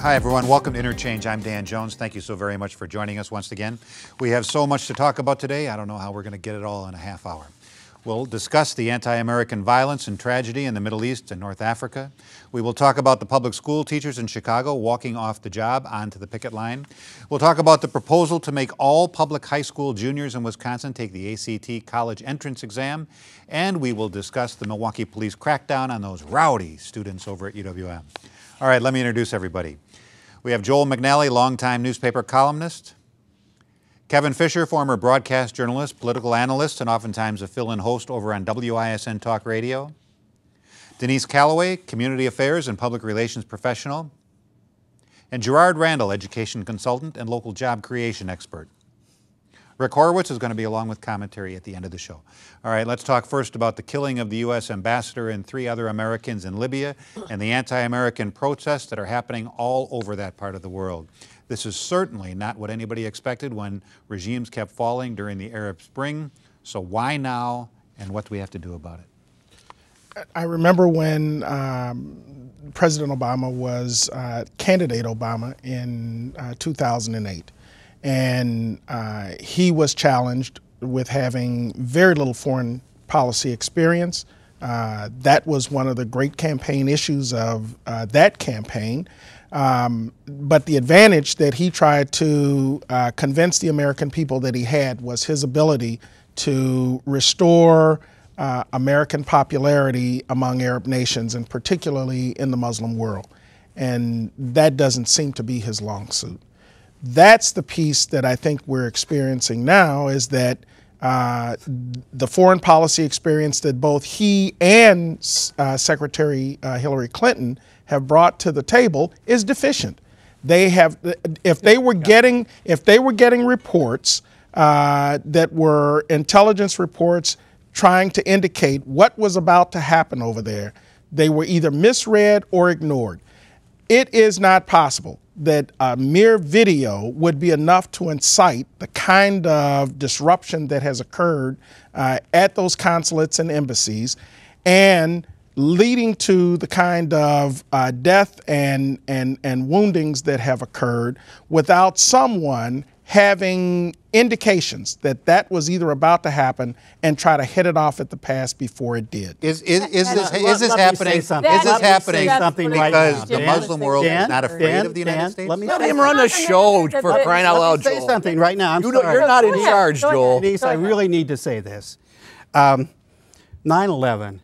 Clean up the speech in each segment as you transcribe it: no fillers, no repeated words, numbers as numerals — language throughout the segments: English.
Hi, everyone. Welcome to Interchange. I'm Dan Jones. Thank you so very much for joining us once again. We have so much to talk about today. I don't know how we're going to get it all in a half hour. We'll discuss the anti-American violence and tragedy in the Middle East and North Africa. We will talk about the public school teachers in Chicago walking off the job onto the picket line. We'll talk about the proposal to make all public high school juniors in Wisconsin take the ACT college entrance exam. And we will discuss the Milwaukee police crackdown on those rowdy students over at UW-M. All right, let me introduce everybody. We have Joel McNally, longtime newspaper columnist. Kevin Fischer, former broadcast journalist, political analyst, and oftentimes a fill-in host over on WISN Talk Radio. Denise Callaway, community affairs and public relations professional. And Gerard Randall, education consultant and local job creation expert. Rick Horowitz is going to be along with commentary at the end of the show. All right, let's talk first about the killing of the U.S. ambassador and 3 other Americans in Libya and the anti-American protests that are happening all over that part of the world. This is certainly not what anybody expected when regimes kept falling during the Arab Spring. So why now, and what do we have to do about it? I remember when President Obama was candidate Obama in 2008. And he was challenged with having very little foreign policy experience. That was one of the great campaign issues of that campaign. But the advantage that he tried to convince the American people that he had was his ability to restore American popularity among Arab nations, and particularly in the Muslim world. And that doesn't seem to be his long suit. That's the piece that I think we're experiencing now, is that the foreign policy experience that both he and Secretary Hillary Clinton have brought to the table is deficient. They have, if they were getting reports that were intelligence reports trying to indicate what was about to happen over there, they were either misread or ignored. It is not possible that a mere video would be enough to incite the kind of disruption that has occurred at those consulates and embassies, and leading to the kind of death and woundings that have occurred without someone having indications that that was either about to happen and try to hit it off at the pass before it did. Is this happening? Is this happening because the Muslim world is not afraid of the United States? Let him run a show for crying out loud, Joel. Say something right now. You're not in charge, Joel. Denise, I really need to say this. 9/11,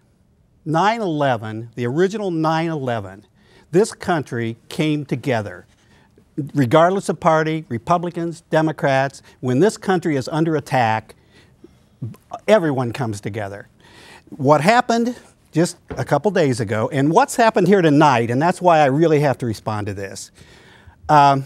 the original 9/11, this country came together. Regardless of party, Republicans, Democrats, when this country is under attack, everyone comes together. What happened just a couple days ago, and what's happened here tonight, and that's why I really have to respond to this. The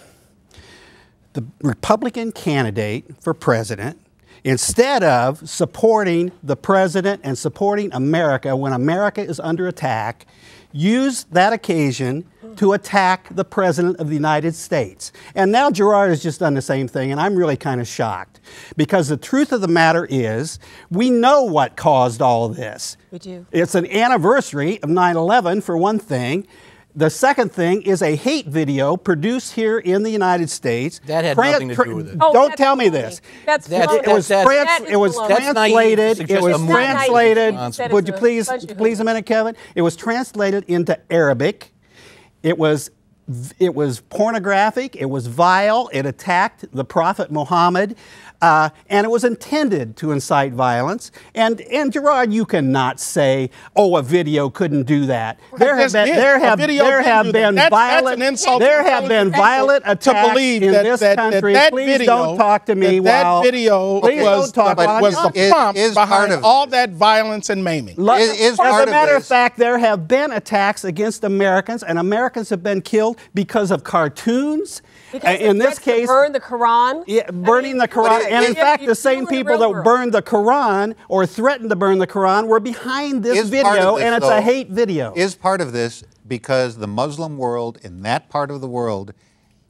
Republican candidate for president, instead of supporting the president and supporting America when America is under attack, used that occasion to attack the President of the United States. And now Gerard has just done the same thing, and I'm really kind of shocked. Because the truth of the matter is, we know what caused all of this. We do. It's an anniversary of 9/11, for one thing. The second thing is a hate video produced here in the United States. That had nothing to do with it. Don't tell me this. It was translated. Would you please a minute, Kevin? It was translated into Arabic. It was pornographic. It was vile. It attacked the Prophet Muhammad. And it was intended to incite violence. And Gerard, you cannot say, "Oh, a video couldn't do that." There have been violent attacks in this country. Please don't talk to me while that video was the prompt behind all that violence and maiming. As a matter of fact, there have been attacks against Americans, and Americans have been killed because of cartoons. In this case, burn the Quran. Yeah, burning the Quran. And in fact, the same people that burned the Quran or threatened to burn the Quran were behind this video, and it's a hate video. Is part of this because the Muslim world in that part of the world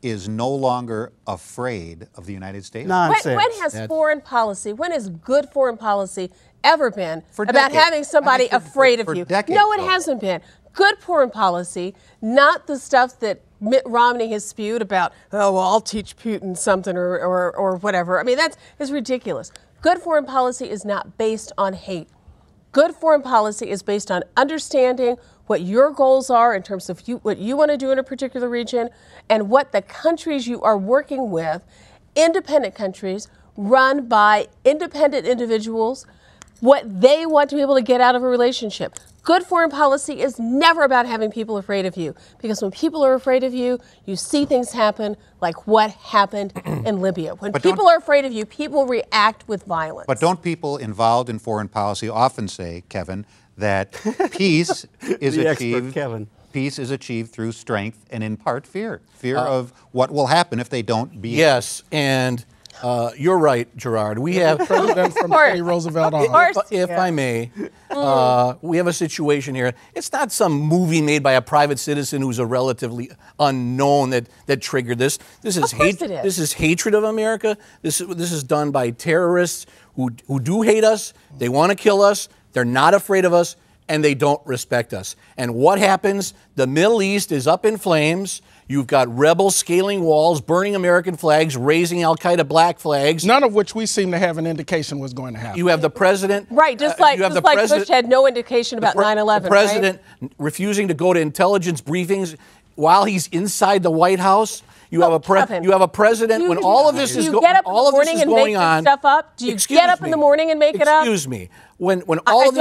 is no longer afraid of the United States? Nonsense. When has foreign policy, when has good foreign policy ever been about having somebody afraid of you? Decades, no, it hasn't been. Good foreign policy, not the stuff that Mitt Romney has spewed about, oh, well, I'll teach Putin something or whatever. I mean, that is ridiculous. Good foreign policy is not based on hate. Good foreign policy is based on understanding what your goals are in terms of what you want to do in a particular region and what the countries you are working with, independent countries run by independent individuals, what they want to be able to get out of a relationship. Good foreign policy is never about having people afraid of you, because when people are afraid of you, you see things happen like what happened in Libya. When people are afraid of you, people react with violence. But don't people involved in foreign policy often say, Kevin, that peace is achieved? Peace is achieved through strength and in part fear of what will happen if they don't be. Yes, and you're right, Gerard. We have President from Teddy Roosevelt on. If I may, we have a situation here. It's not some movie made by a private citizen who's a relatively unknown that triggered this. This is This is hatred of America. This is done by terrorists who do hate us. They want to kill us. They're not afraid of us, and they don't respect us. And what happens? The Middle East is up in flames. You've got rebels scaling walls, burning American flags, raising al-Qaeda black flags. None of which we seem to have an indication was going to happen. You have the president. Right, just like Bush had no indication about 9/11. The president refusing to go to intelligence briefings while he's inside the White House. You have a president when all of this is going on. Stuff up? Do you get up in the morning and make it up? Excuse me. When all of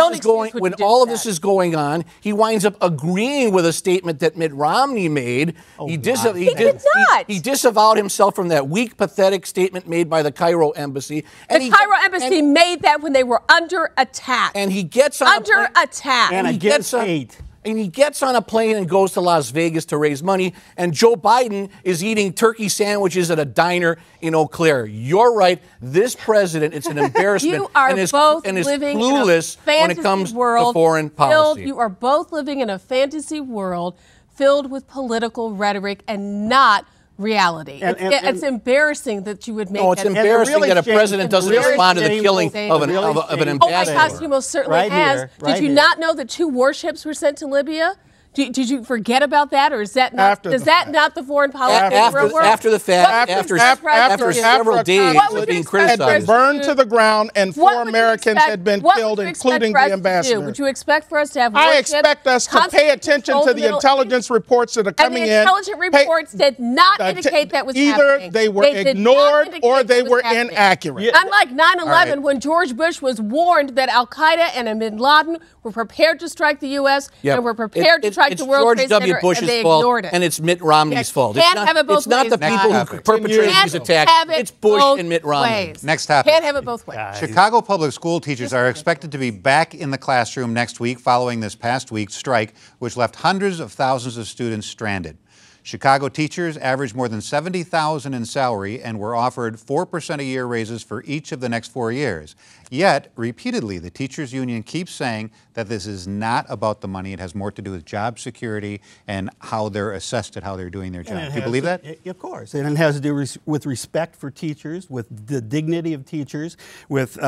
this is going on, he winds up agreeing with a statement that Mitt Romney made. He disavowed himself from that weak, pathetic statement made by the Cairo embassy. The Cairo embassy made that when they were under attack. And he gets on attack. And against hate. And he gets on a plane and goes to Las Vegas to raise money. And Joe Biden is eating turkey sandwiches at a diner in Eau Claire. You're right. This president, it's an embarrassment. You are both living clueless in a when it comes world to foreign policy. You are both living in a fantasy world filled with political rhetoric and not reality. It's embarrassing that you would make that. No, it's embarrassing that a president doesn't respond to the killing of an ambassador. Oh my gosh, he most certainly has. Did you not know that 2 warships were sent to Libya? Did you forget about that, or is that not? Is that not the foreign policy? After the fact, after several days of being criticized, had been burned to the ground, and 4 Americans had been killed, including the ambassador. Would you expect for us to have? I expect us to pay attention to the intelligence reports that are coming in. And the intelligence reports did not indicate that was happening. Either they were ignored or they were inaccurate. Unlike 9/11, when George Bush was warned that Al Qaeda and bin Laden were prepared to strike the U.S. and were prepared to strike the World Trade Center, George W. Bush's fault, and it's Mitt Romney's fault. It's not the people who perpetrated these attacks. It's Bush and Mitt Romney. Next topic. Can't have it both ways. Chicago public school teachers are expected to be back in the classroom next week following this past week's strike, which left hundreds of thousands of students stranded. Chicago teachers averaged more than $70,000 in salary and were offered 4% a year raises for each of the next 4 years. Yet, repeatedly, the teachers union keeps saying that this is not about the money. It has more to do with job security and how they're assessed at how they're doing their job. Do you believe that? Of course. And it has to do with respect for teachers, with the dignity of teachers, with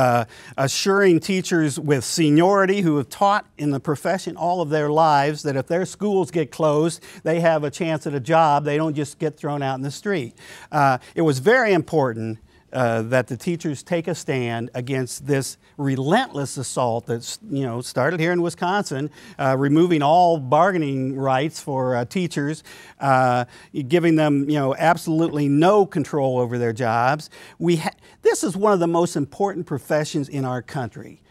assuring teachers with seniority who have taught in the profession all of their lives that if their schools get closed, they have a chance at a job. They don't just get thrown out in the street. It was very important that the teachers take a stand against this relentless assault that's started here in Wisconsin, removing all bargaining rights for teachers, giving them absolutely no control over their jobs. This is one of the most important professions in our country.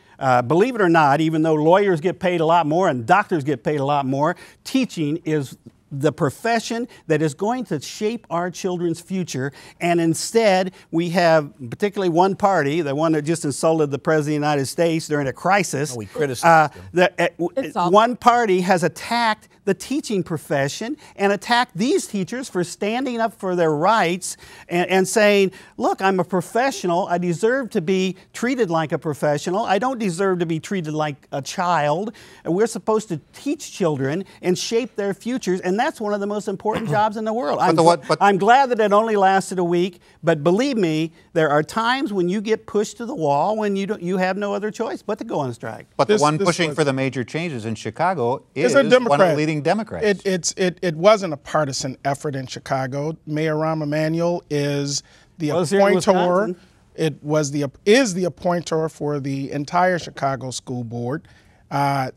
Believe it or not, even though lawyers get paid a lot more and doctors get paid a lot more, teaching is the profession that is going to shape our children's future, and instead we have particularly one party, the one that just insulted the President of the United States during a crisis. We criticized him. One party has attacked the teaching profession and attacked these teachers for standing up for their rights and saying, look, I'm a professional. I deserve to be treated like a professional. I don't deserve to be treated like a child. We're supposed to teach children and shape their futures, and that's one of the most important jobs in the world. But I'm glad that it only lasted a week, but believe me, there are times when you get pushed to the wall when you have no other choice but to go on strike. But the one pushing for the major changes in Chicago is a Democrat. one of the leading Democrats. It wasn't a partisan effort in Chicago. Mayor Rahm Emanuel is the appointer. Is the appointer for the entire Chicago school board.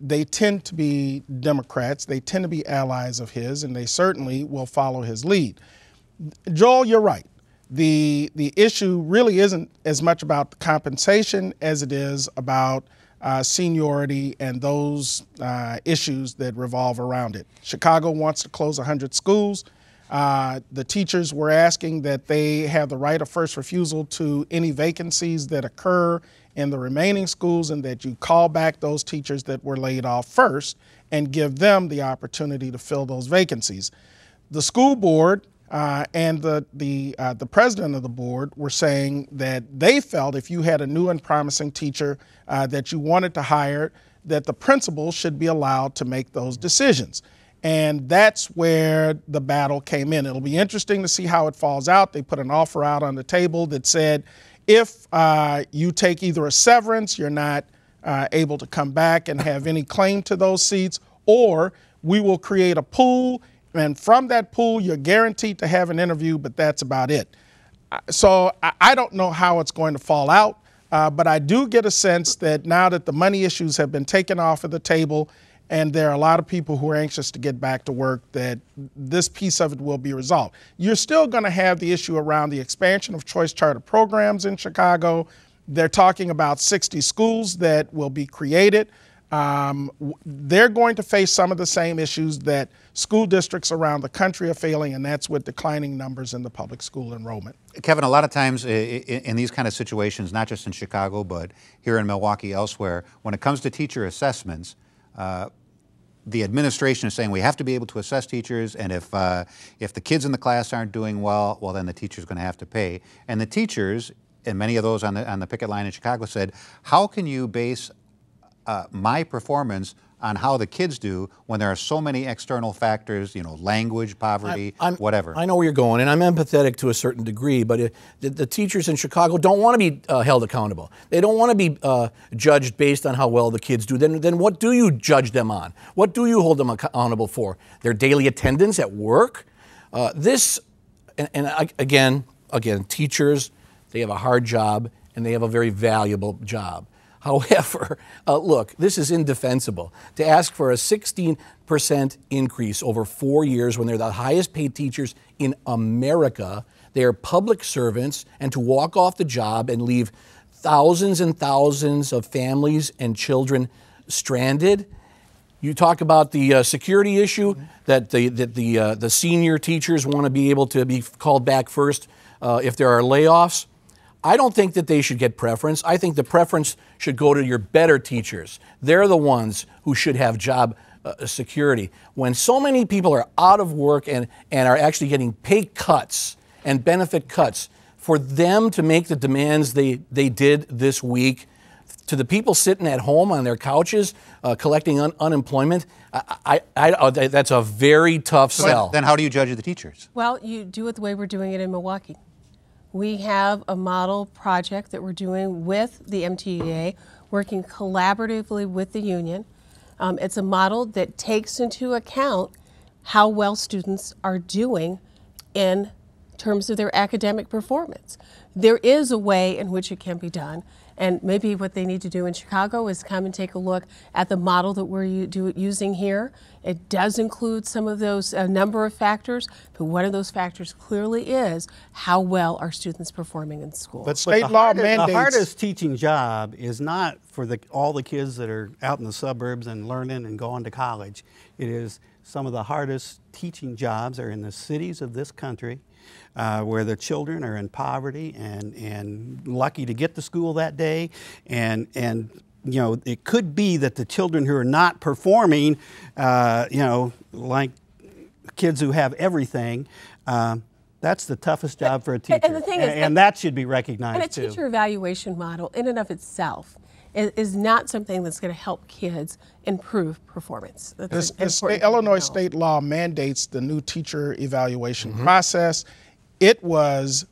They tend to be Democrats. They tend to be allies of his, and they certainly will follow his lead. Joel, you're right. The issue really isn't as much about the compensation as it is about seniority and those issues that revolve around it. Chicago wants to close 100 schools. The teachers were asking that they have the right of first refusal to any vacancies that occur in the remaining schools, and that you call back those teachers that were laid off first and give them the opportunity to fill those vacancies. The school board and the president of the board were saying that they felt if you had a new and promising teacher that you wanted to hire, that the principal should be allowed to make those decisions. And that's where the battle came in. It'll be interesting to see how it falls out. They put an offer out on the table that said, if you take either a severance, you're not able to come back and have any claim to those seats, or we will create a pool, and from that pool, you're guaranteed to have an interview, but that's about it. So I don't know how it's going to fall out, but I do get a sense that now that the money issues have been taken off of the table, and there are a lot of people who are anxious to get back to work, that this piece of it will be resolved. You're still going to have the issue around the expansion of choice charter programs in Chicago. They're talking about 60 schools that will be created. They're going to face some of the same issues that school districts around the country are failing, and that's with declining numbers in the public school enrollment. Kevin, a lot of times in these kind of situations, not just in Chicago, but here in Milwaukee, elsewhere, when it comes to teacher assessments, the administration is saying we have to be able to assess teachers, and if the kids in the class aren't doing well, then the teacher's going to have to pay. And the teachers, and many of those on the picket line in Chicago, said, how can you base my performance on how the kids do when there are so many external factors, language, poverty, whatever. I know where you're going, and I'm empathetic to a certain degree, but the teachers in Chicago don't want to be held accountable. They don't want to be judged based on how well the kids do. Then what do you judge them on? What do you hold them accountable for? Their daily attendance at work? Again, teachers, they have a hard job, and they have a very valuable job. However, look, this is indefensible. To ask for a 16% increase over 4 years when they're the highest paid teachers in America, they are public servants, and to walk off the job and leave thousands and thousands of families and children stranded. You talk about the security issue, that the senior teachers want to be able to be called back first if there are layoffs. I don't think that they should get preference. I think the preference should go to your better teachers. They're the ones who should have job security. When so many people are out of work and are actually getting pay cuts and benefit cuts, for them to make the demands they did this week to the people sitting at home on their couches collecting unemployment, that's a very tough sell. Then how do you judge the teachers? Well, you do it the way we're doing it in Milwaukee. We have a model project that we're doing with the MTEA, working collaboratively with the union. It's a model that takes into account how well students are doing in terms of their academic performance. There is a way in which it can be done, and maybe what they need to do in Chicago is come and take a look at the model that we're using here. It does include some of those, a number of factors, but one of those factors clearly is how well are students performing in school. But state law mandates... The hardest teaching job is not for all the kids that are out in the suburbs and learning and going to college. It is some of the hardest teaching jobs are in the cities of this country, where the children are in poverty and lucky to get to school that day, and it could be that the children who are not performing, like kids who have everything, that's the toughest job for a teacher, and the thing is, and that should be recognized too. And a teacher evaluation model in and of itself is not something that's going to help kids improve performance. Illinois state law mandates the new teacher evaluation process. It was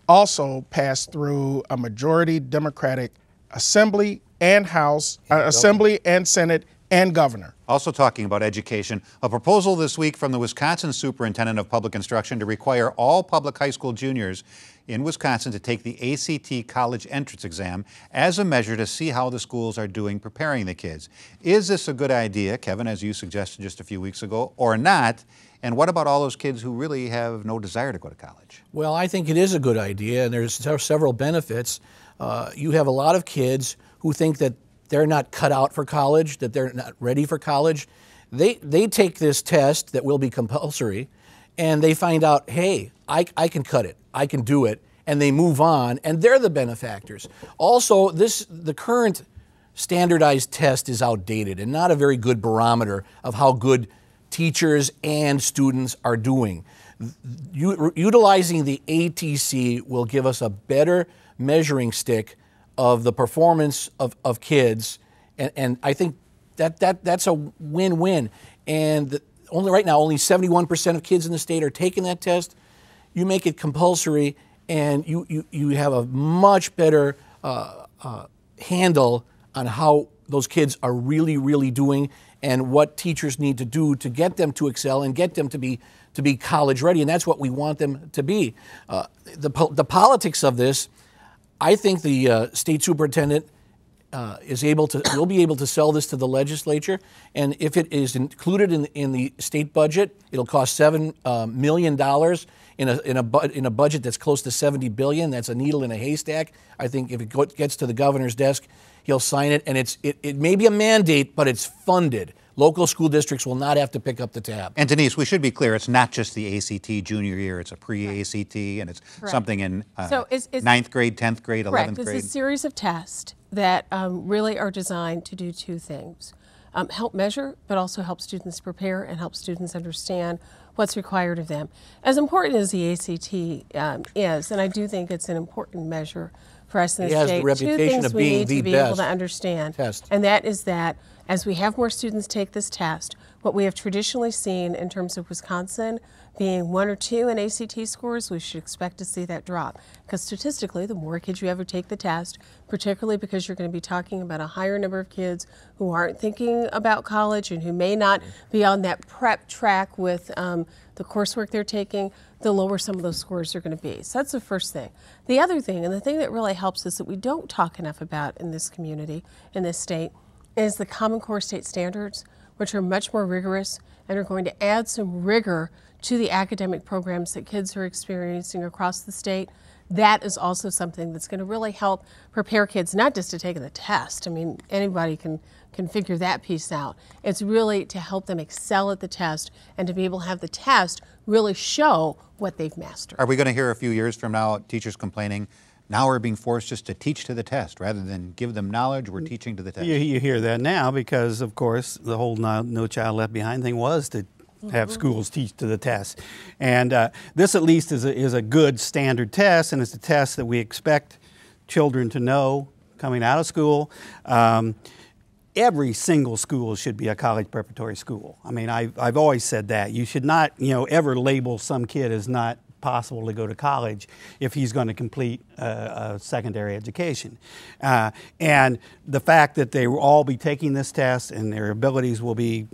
also passed through a majority Democratic Assembly and House, Assembly and Senate and Governor. Also talking about education, a proposal this week from the Wisconsin Superintendent of Public Instruction to require all public high school juniors in Wisconsin to take the ACT college entrance exam as a measure to see how the schools are doing preparing the kids. Is this a good idea, Kevin, as you suggested just a few weeks ago, or not? And what about all those kids who really have no desire to go to college? Well, I think it is a good idea, and there's several benefits. You have a lot of kids who think that they're not cut out for college, that they're not ready for college. They take this test that will be compulsory, and they find out, hey, I can cut it, I can do it, and they move on, and they're the benefactors. Also, the current standardized test is outdated and not a very good barometer of how good teachers and students are doing. Utilizing the ATC will give us a better measuring stick of the performance of kids, and I think that's a win-win. And right now, only 71% of kids in the state are taking that test. You make it compulsory, and you have a much better handle on how those kids are really doing, and what teachers need to do to get them to excel and get them to be college ready, and that's what we want them to be. The politics of this, I think the state superintendent will be able to sell this to the legislature, and if it is included in the state budget, it'll cost $7 million in a budget that's close to $70 billion. That's a needle in a haystack. I think if it gets to the governor's desk, he'll sign it, and it may be a mandate, but it's funded. Local school districts will not have to pick up the tab. And Denise, we should be clear, it's not just the ACT junior year, it's a pre-ACT, and it's something in ninth grade, 10th grade, 11th grade. It's a series of tests that really are designed to do two things. Help measure, but also help students prepare and help students understand what's required of them. As important as the ACT is, and I do think it's an important measure for us in the state, the reputation of being the two things we need to be able to understand, and that is that as we have more students take this test, what we have traditionally seen in terms of Wisconsin being 1 or 2 in ACT scores, we should expect to see that drop. Because statistically, the more kids you ever take the test, particularly because you're going to be talking about a higher number of kids who aren't thinking about college and who may not be on that prep track with the coursework they're taking, the lower some of those scores are going to be. So that's the first thing. The other thing, and the thing that really helps us that we don't talk enough about in this community, in this state, is the Common Core state standards, which are much more rigorous and are going to add some rigor to the academic programs that kids are experiencing across the state. That is also something that's going to really help prepare kids, not just to take the test. I mean, anybody can figure that piece out. It's really to help them excel at the test and to be able to have the test really show what they've mastered. Are we going to hear a few years from now teachers complaining, now we're being forced just to teach to the test rather than give them knowledge, we're teaching to the test? You hear that now because, of course, the whole No Child Left Behind thing was to have schools teach to the test. And this at least is a good standard test, and it's a test that we expect children to know coming out of school. Every single school should be a college preparatory school. I mean, I've always said that. You should not, ever label some kid as not possible to go to college if he's going to complete a secondary education. And the fact that they will all be taking this test and their abilities will be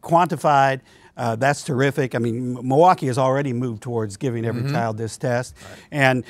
quantified, that's terrific. I mean, Milwaukee has already moved towards giving every child this test. Right. And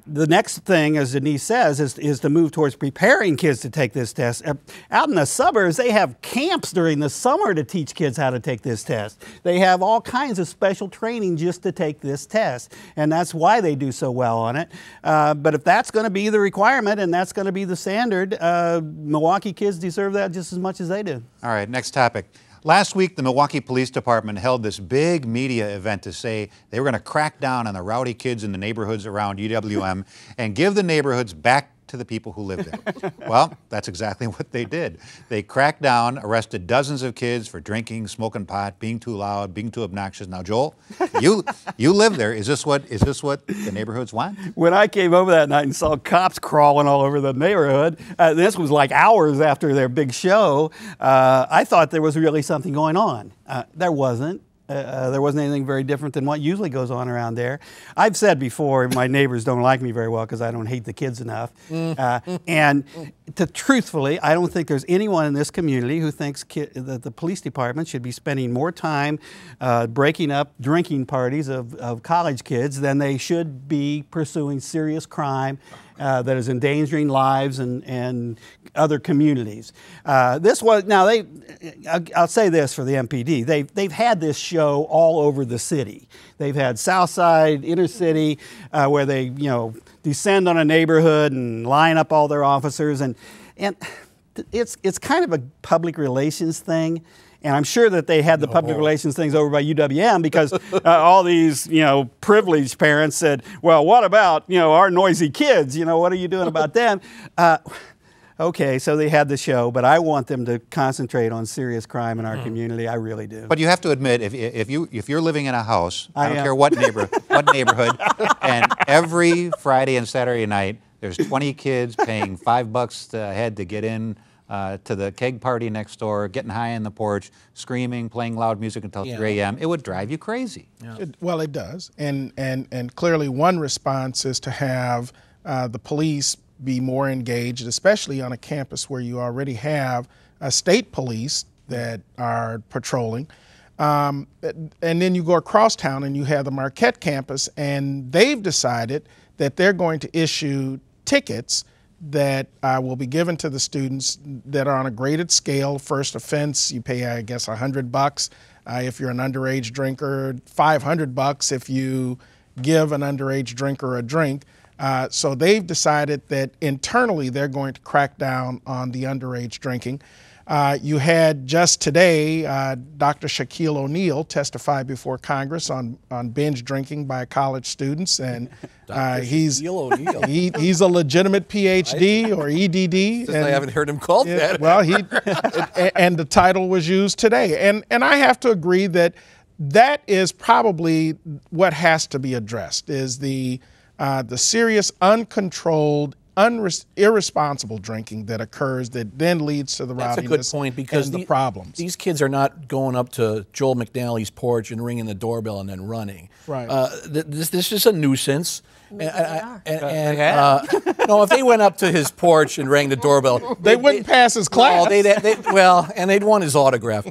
the next thing, as Denise says, is to move towards preparing kids to take this test. Out in the suburbs, they have camps during the summer to teach kids how to take this test. They have all kinds of special training just to take this test, and that's why they do so well on it. But if that's going to be the requirement and that's going to be the standard, Milwaukee kids deserve that just as much as they do. All right, next topic. Last week, the Milwaukee Police Department held this big media event to say they were going to crack down on the rowdy kids in the neighborhoods around UWM and give the neighborhoods back to the people who live there. Well, that's exactly what they did. They cracked down, arrested dozens of kids for drinking, smoking pot, being too loud, being too obnoxious. Now, Joel, you live there. Is this what the neighborhoods want? When I came over that night and saw cops crawling all over the neighborhood, this was like hours after their big show, I thought there was really something going on. There wasn't. There wasn't anything very different than what usually goes on around there. I've said before, my neighbors don't like me very well because I don't hate the kids enough. And truthfully, I don't think there's anyone in this community who thinks that the police department should be spending more time breaking up drinking parties of college kids than they should be pursuing serious crime that is endangering lives and other communities. This was, now I'll say this for the MPD, they've had this show all over the city. They've had Southside, Inner City, where they descend on a neighborhood and line up all their officers, and it's kind of a public relations thing. And I'm sure that they had the public relations things over by UWM because all these, privileged parents said, well, what about, our noisy kids? What are you doing about them? Okay, so they had the show, but I want them to concentrate on serious crime in our community. I really do. But you have to admit, if you're living in a house, I don't care what neighborhood, and every Friday and Saturday night, there's 20 kids paying $5 a head to get in to the keg party next door, getting high on the porch, screaming, playing loud music until 3 a.m., it would drive you crazy. Yeah. Well, it does. And clearly one response is to have the police be more engaged, especially on a campus where you already have state police that are patrolling. And then you go across town and you have the Marquette campus, and they've decided that they're going to issue tickets that will be given to the students that are on a graded scale. First offense, you pay, I guess, $100 if you're an underage drinker, $500 if you give an underage drinker a drink. So they've decided that internally they're going to crack down on the underage drinking. You had just today Dr. Shaquille O'Neal testify before Congress on binge drinking by college students, and he's a legitimate PhD or EDD. I haven't heard him called that. Well, and the title was used today, and I have to agree that is probably what has to be addressed, is the serious, uncontrolled, irresponsible drinking that occurs that then leads to the rowdiness. That's a good point, because the problems. These kids are not going up to Joel McNally's porch and ringing the doorbell and then running. Right. This is a nuisance. No, if they went up to his porch and rang the doorbell, they wouldn't pass his class. No, and they'd want his autograph.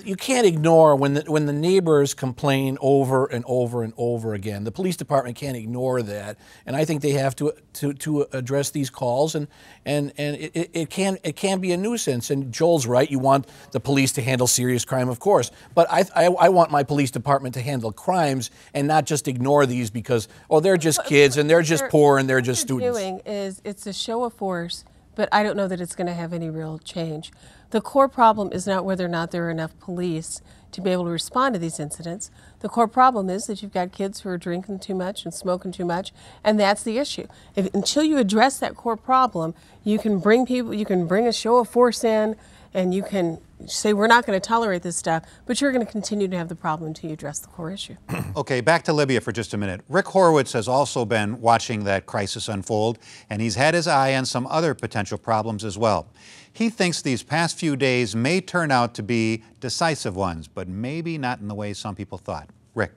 You can't ignore when the neighbors complain over and over and over again. The police department can't ignore that, and I think they have to address these calls. And it can be a nuisance. And Joel's right. You want the police to handle serious crime, of course, but I want my police department to handle crimes and not just ignore these because they're just kids and they're just poor and they're just students. What they're doing is it's a show of force, but I don't know that it's going to have any real change. The core problem is not whether or not there are enough police to be able to respond to these incidents. The core problem is that you've got kids who are drinking too much and smoking too much, and that's the issue. Until you address that core problem, you can bring a show of force in, and you can say we're not going to tolerate this stuff, but you're going to continue to have the problem until you address the core issue. Okay, back to Libya for just a minute. Rick Horowitz has also been watching that crisis unfold, and he's had his eye on some other potential problems as well. He thinks these past few days may turn out to be decisive ones, but maybe not in the way some people thought. Rick.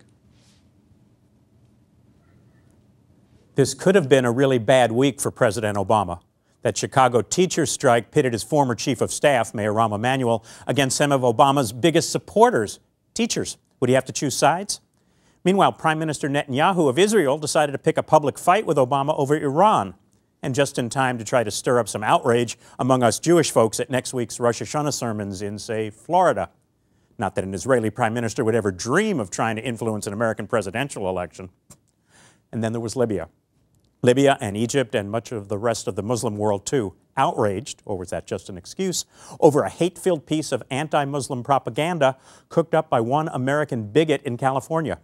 This could have been a really bad week for President Obama. That Chicago teachers' strike pitted his former chief of staff, Mayor Rahm Emanuel, against some of Obama's biggest supporters, teachers. Would he have to choose sides? Meanwhile, Prime Minister Netanyahu of Israel decided to pick a public fight with Obama over Iran, and just in time to try to stir up some outrage among us Jewish folks at next week's Rosh Hashanah sermons in, say, Florida. Not that an Israeli prime minister would ever dream of trying to influence an American presidential election. And then there was Libya. Libya and Egypt and much of the rest of the Muslim world, too, outraged, or was that just an excuse, over a hate-filled piece of anti-Muslim propaganda cooked up by one American bigot in California.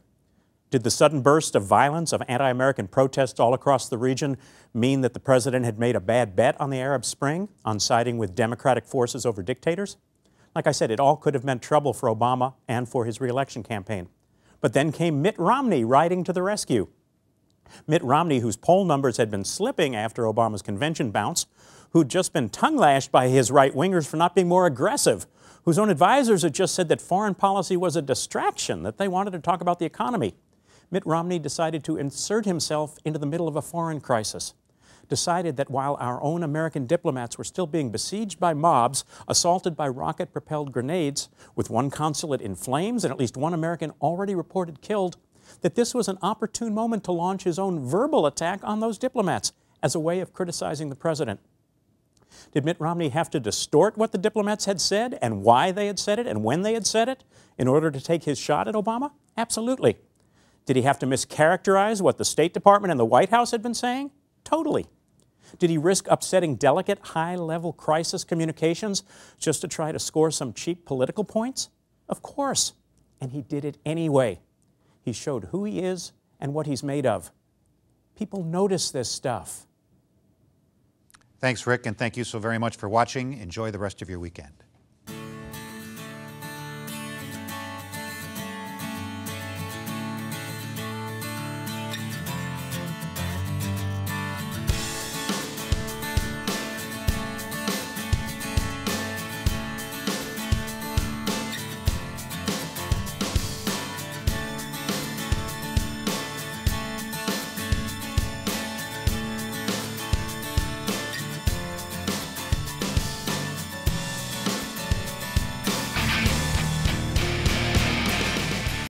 Did the sudden burst of violence, of anti-American protests all across the region mean that the president had made a bad bet on the Arab Spring, on siding with democratic forces over dictators? Like I said, it all could have meant trouble for Obama and for his re-election campaign. But then came Mitt Romney riding to the rescue. Mitt Romney, whose poll numbers had been slipping after Obama's convention bounce, who'd just been tongue-lashed by his right-wingers for not being more aggressive, whose own advisors had just said that foreign policy was a distraction, that they wanted to talk about the economy. Mitt Romney decided to insert himself into the middle of a foreign crisis, decided that while our own American diplomats were still being besieged by mobs, assaulted by rocket-propelled grenades, with one consulate in flames and at least one American already reported killed, that this was an opportune moment to launch his own verbal attack on those diplomats as a way of criticizing the president. Did Mitt Romney have to distort what the diplomats had said and why they had said it and when they had said it in order to take his shot at Obama? Absolutely. Did he have to mischaracterize what the State Department and the White House had been saying? Totally. Did he risk upsetting delicate, high-level crisis communications just to try to score some cheap political points? Of course. And he did it anyway. He showed who he is and what he's made of. People notice this stuff. Thanks, Rick, and thank you so very much for watching. Enjoy the rest of your weekend.